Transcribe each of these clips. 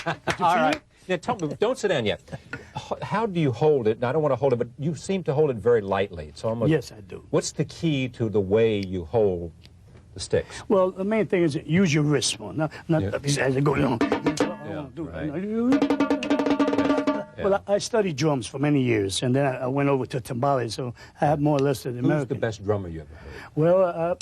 All right. Now, tell me, don't sit down yet. How do you hold it? Now, I don't want to hold it, but you seem to hold it very lightly. It's almost. Yes, I do. What's the key to the way you hold the sticks? Well, the main thing is use your wrist more. Not as I go along. Well, I studied drums for many years, and then I went over to Timbales, so I have more or less the American. Who's the best drummer you ever heard? Well,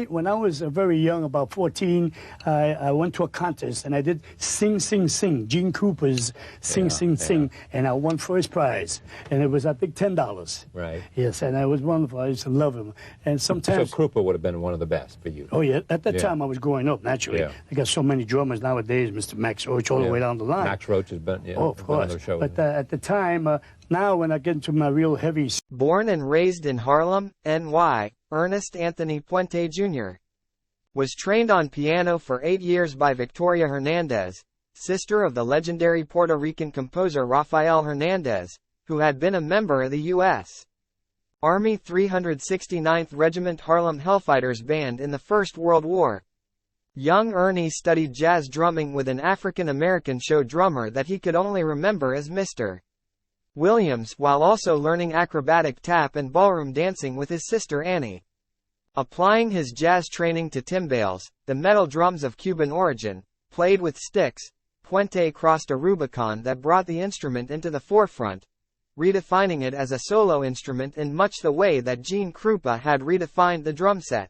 when I was very young, about 14, I went to a contest, and I did Sing, Sing, Sing, Gene Krupa's Sing, Sing, Sing, and I won first prize, and it was, I think, $10. Right. Yes, and it was wonderful. I used to love him. And sometimes... So Krupa would have been one of the best for you. Oh, yeah. At that time, I was growing up, naturally. Yeah. I got so many drummers nowadays, Mr. Max Roach, all the way down the line. Max Roach has been, oh, of course. But at the time, now when I get into my real heavy... Born and raised in Harlem, NY, Ernest Anthony Puente Jr. was trained on piano for 8 years by Victoria Hernandez, sister of the legendary Puerto Rican composer Rafael Hernandez, who had been a member of the U.S. Army 369th Regiment Harlem Hellfighters Band in the First World War. Young Ernie studied jazz drumming with an African-American show drummer that he could only remember as Mr. Williams, while also learning acrobatic tap and ballroom dancing with his sister Annie. Applying his jazz training to timbales, the metal drums of Cuban origin, played with sticks, Puente crossed a Rubicon that brought the instrument into the forefront, redefining it as a solo instrument in much the way that Gene Krupa had redefined the drum set.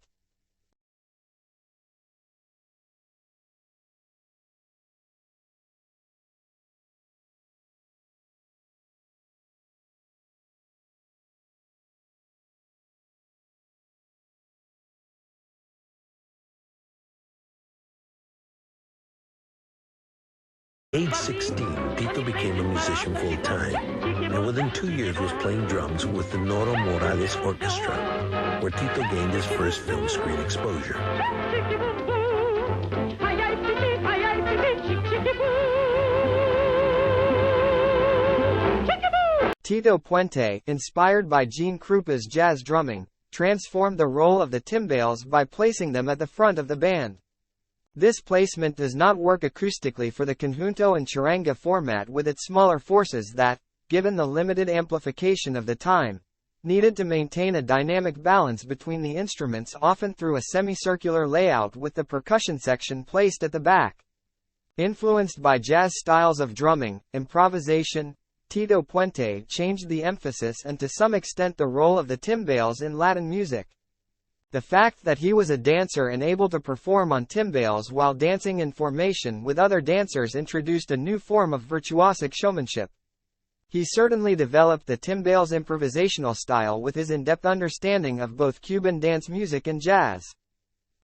Age 16, Tito became a musician full-time, and within 2 years was playing drums with the Noro Morales Orchestra, where Tito gained his first film screen exposure. Tito Puente, inspired by Gene Krupa's jazz drumming, transformed the role of the timbales by placing them at the front of the band. This placement does not work acoustically for the conjunto and charanga format with its smaller forces that, given the limited amplification of the time, needed to maintain a dynamic balance between the instruments, often through a semicircular layout with the percussion section placed at the back. Influenced by jazz styles of drumming, improvisation, Tito Puente changed the emphasis and to some extent the role of the timbales in Latin music. The fact that he was a dancer and able to perform on timbales while dancing in formation with other dancers introduced a new form of virtuosic showmanship. He certainly developed the timbales improvisational style with his in-depth understanding of both Cuban dance music and jazz.